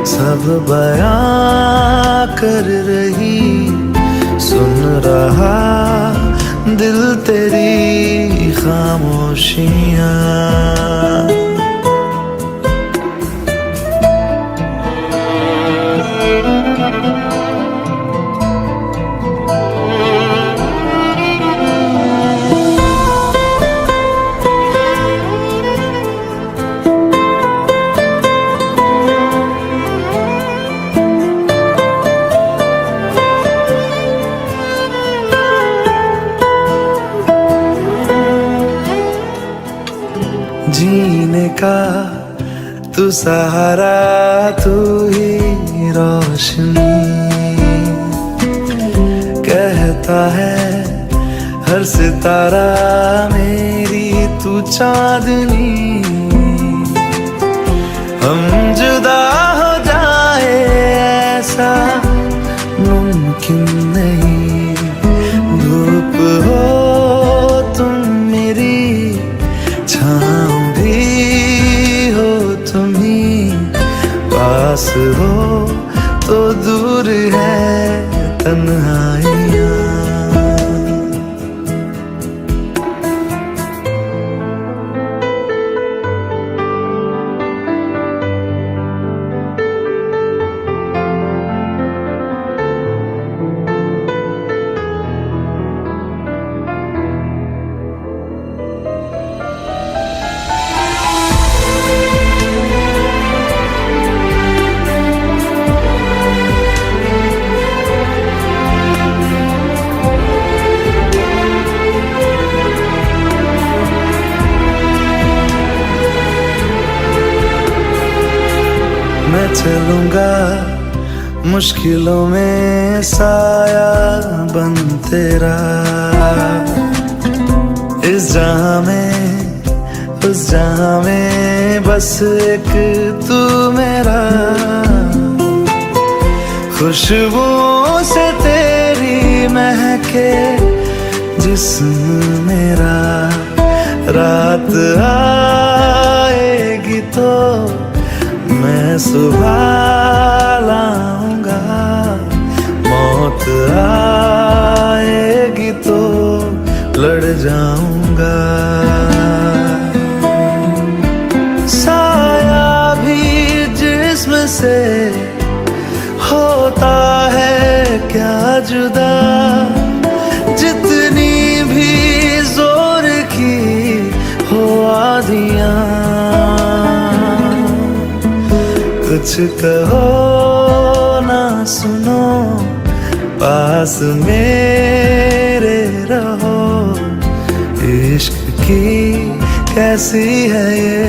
सब बयां कर रही, सुन रहा दिल तेरी खामोशियाँ। जीने का तू सहारा, तू ही रोशनी, कहता है हर सितारा मेरी तू चांदनी। हम जुदा हो जाए ऐसा मुमकिन नहीं, धूप हो तुम मेरी, छाँव हो तुम ही, पास हो तो दूर है तन्हाइयाँ। मैं चलूंगा मुश्किलों में साया बन तेरा, इस जहां में उस जहां में बस एक तू मेरा। खुशबुओं से तेरी महके जिस्म मेरा, रात आएगी तो मैं सुबह लाऊंगा, मौत आएगी तो लड़ जाऊंगा। साया भी जिस्म से होता है क्या जुदा, जितनी भी जोर की हो आंधियाँ। कुछ कहो ना सुनो, पास मेरे रहो। इश्क की कैसी है ये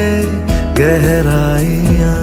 गहराइयाँ।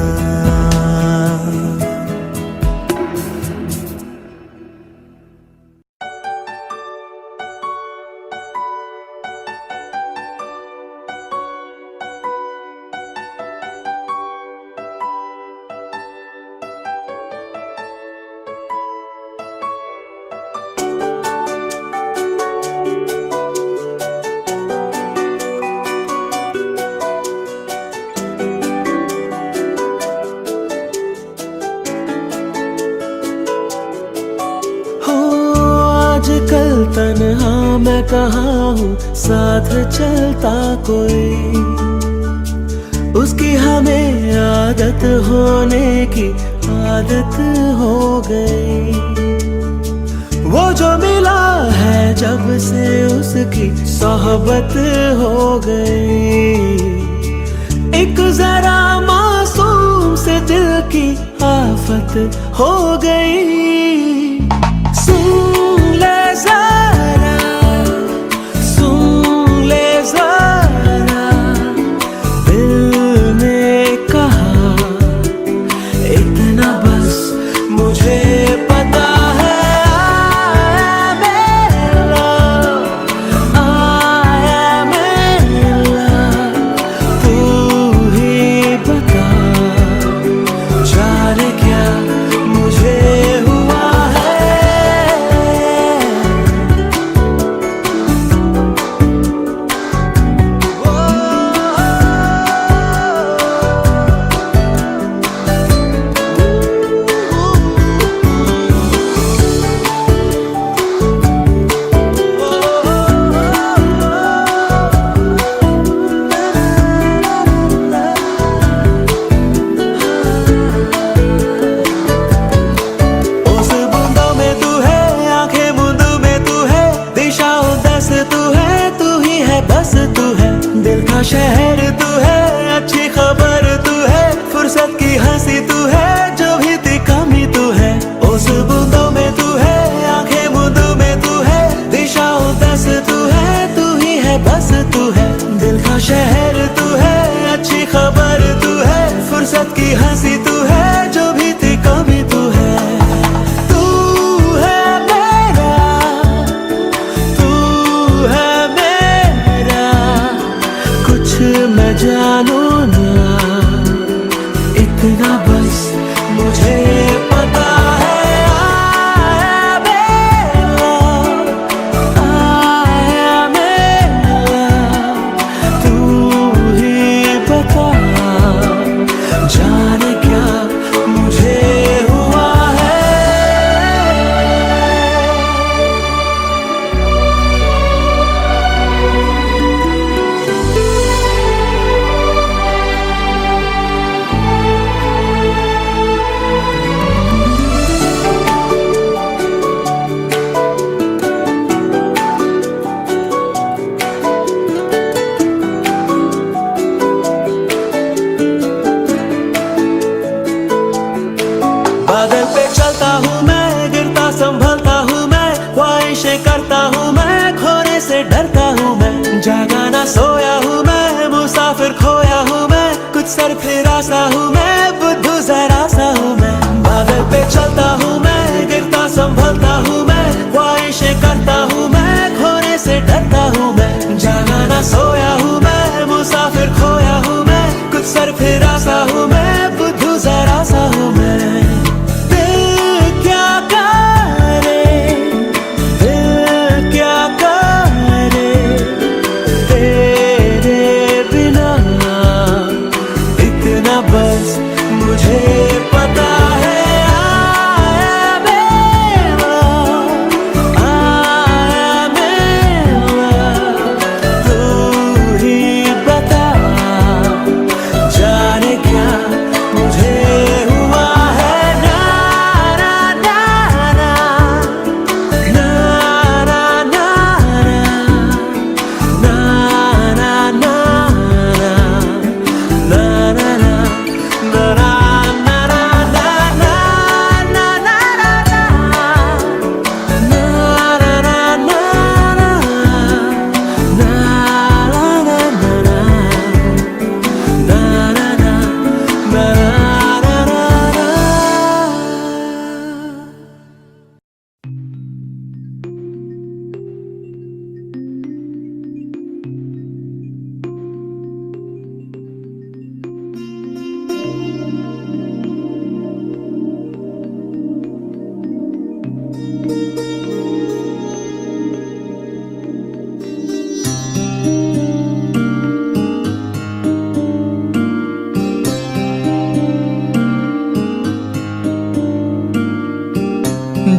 आजकल तन्हा मैं कहाँ हूँ, साथ चलता कोई, उसकी हमें आदत होने की आदत हो गई। वो जो मिला है जब से उसकी सोहबत हो गई। एक जरा मासूम से दिल की आफत हो गई। सुन ले जरा, सुन ले जरा, हंसी तू है, जो भी थी कभी तू है। तू है मेरा, तू है मेरा, कुछ मैं जानू ना, इतना बस मुझे पता है। बादल पे चलता हूँ मैं, गिरता संभलता हूँ मैं, ख्वाहिशें करता हूँ मैं, खोने से डरता हूँ मैं। जागा ना सोया हूँ मैं, मुसाफिर खोया हूँ मैं, कुछ सर फिरा सा हूँ मैं, बुद्धू जरा सा हूँ मैं। बादल पे चलता हूँ मैं, गिरता संभलता हूँ मैं, ख्वाहिशें करता हूँ मैं, खोने से डरता हूँ मैं। जागा ना सोया हूँ मैं, मुसाफिर खोया हूँ मैं, कुछ सर फिरा सा हूँ मैं, बुद्धू जरा सा हूँ मैं। बस मुझे पता है, आया मेरा, तू ही बता, जाने क्या मुझे हुआ है। ना ना ना ना ना ना ना ना ना ना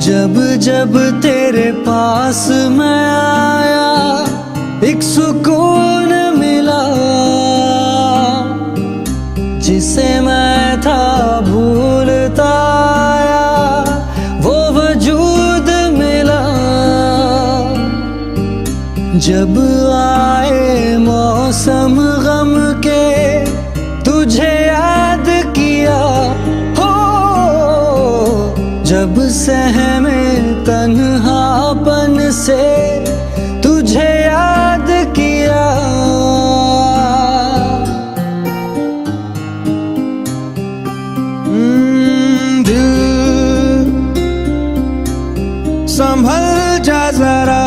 जब जब तेरे पास मैं आया, एक सुकून मिला, जिसे मैं था भूलता आया, वो वजूद मिला। जब आए मौसम गम के, तुझे याद किया, जब सहमे तन्हापन से, तुझे याद किया। दिल संभल जा जरा,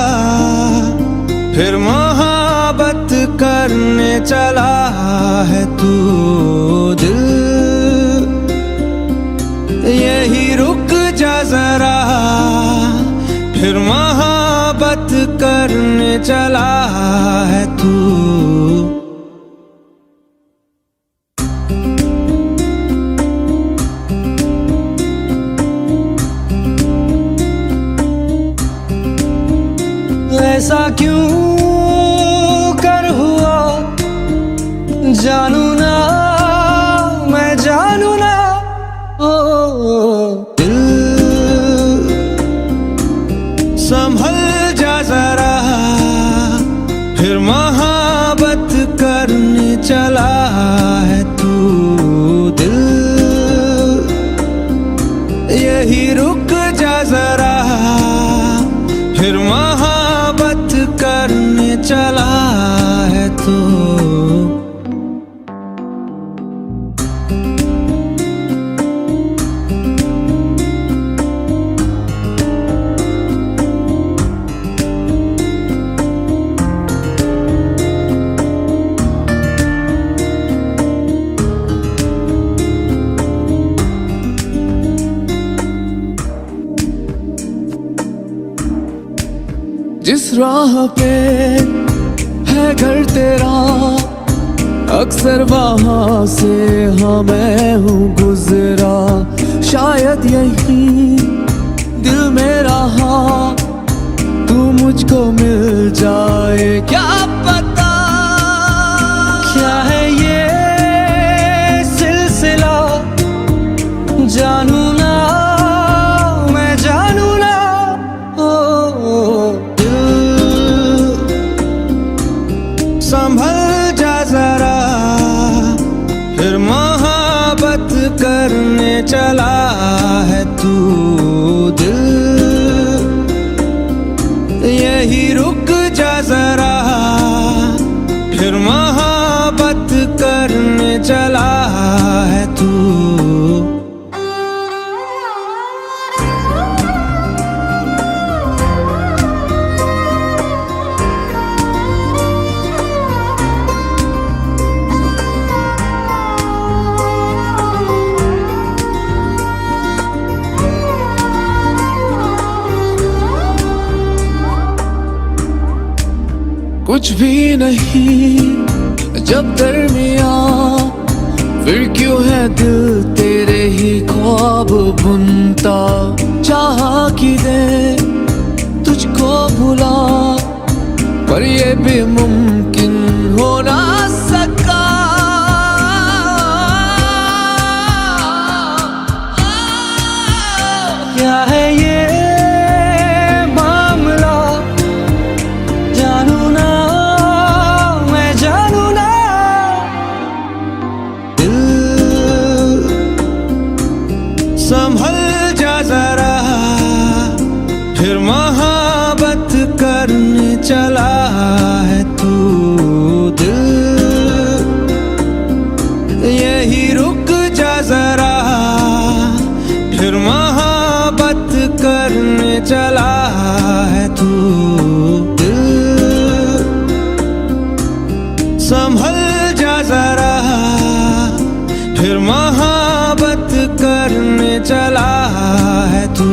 फिर मोहब्बत करने चला है तू। दिल यही रुक जा जरा, फिर मोहब्बत करने चला है तू। ऐसा क्यों कर हुआ, जानू ना, मैं जानू ना। दिल संभल जा जरा, फिर मोहब्बत करने चला है तू। दिल यही रुक जा जरा, फिर मोहब्बत कर जिस राह पे है घर तेरा, अक्सर वहां से हाँ मैं हूँ गुजरा। शायद यही दिल में रहा, तू मुझको मिल जाए क्या पता। क्या है ये सिलसिला, जानू ना मैं जानू ना। दिल संभल जा जरा, फिर मोहब्बत करने चला है तू। दिल यही रुक जा जरा, फिर मोहब्बत करने चला है तू। कुछ भी नहीं जब दरमिया, फिर क्यों है दिल तेरे ही ख्वाब बुनता। चाह कि दे तुझको भुला, पर ये भी मुमकिन हो ना सका। क्या है ये मामला, जानू ना मैं जानू ना। दिल संभल जा जरा, फिर मोहब्बत करने चला है तू। दिल यही रुक जा जरा, फिर मोहब्बत करने चला है तू। दिल संभल जा जरा, फिर मोहब्बत करने चला है तू।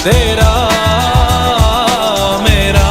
तेरा मेरा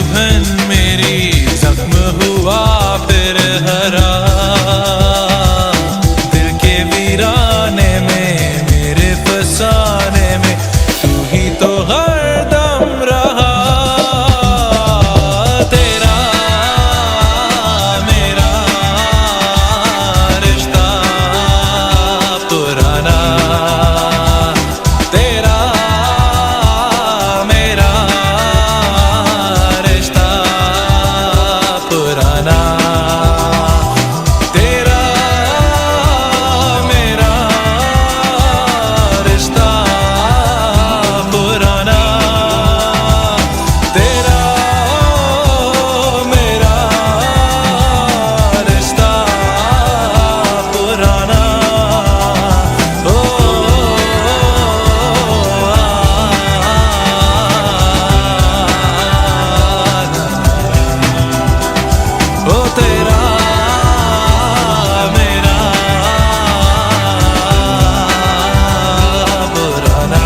चुभन मेरी जख्म हुआ फिर हरा, दिल के वीराने में मेरे फसाने में तू ही तो हरदम रहा। तेरा मेरा रिश्ता पुराना, तेरा मेरा रिश्ता पुराना, तेरा मेरा रिश्ता पुराना, तेरा मेरा रिश्ता पुराना। ओ ओ तेरा मेरा पुराना।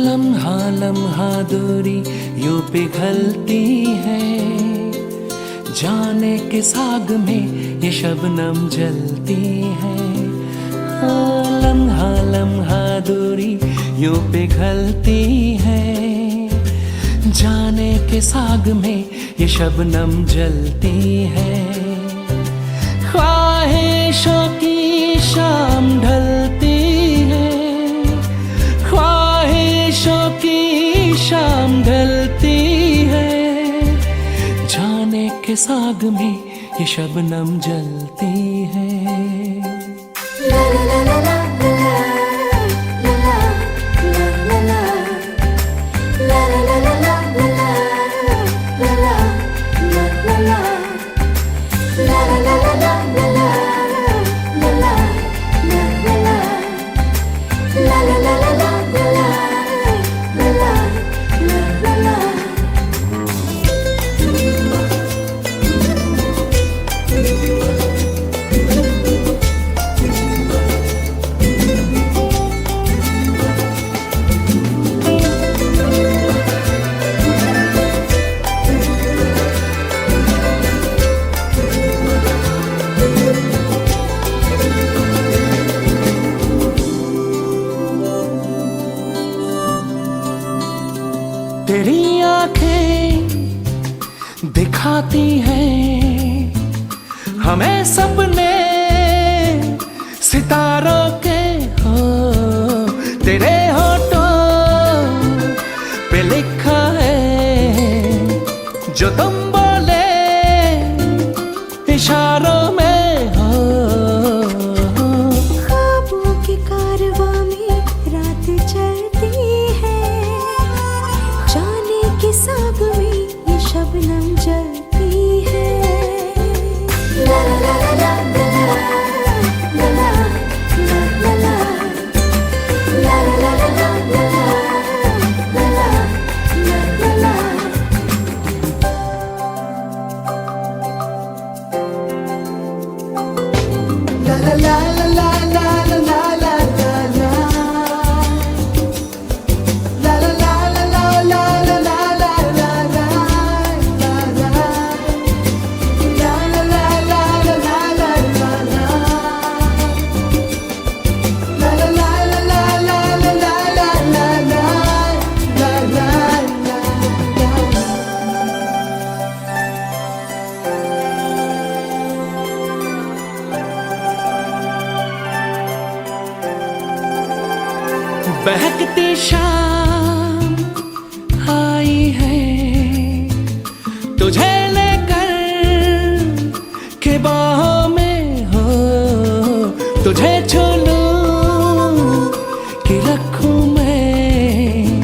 लम्हा लम्हा दूरी यूं पिघलती है, जाने किस आग में ये शबनम जलती है। हाँ, लम्हा लम्हा दूरी यूं पिघलती है, जाने किस आग में ये शबनम जलती है। ख्वाहिशों की शाम ढलती है, ख्वाहिशों की शाम ढलती है, जाने किस आग में ये शबनम जलती है। तेरी आंखें दिखाती हैं हमें सपने सितारों के, हो तेरे होठों पे लिखा है जो तुम बोले इशारों में, हो ख्वाबों के कारवां में रात चलती है, जाने किस आग में ये शबनम जलती है। ला ला ला ला ला ला ला ला ला ला ला ला ला ला ला ला ला ला। बहकती शाम आई है तुझे लेकर के बाहों में, हो तुझे छू लूं कि रखूं मैं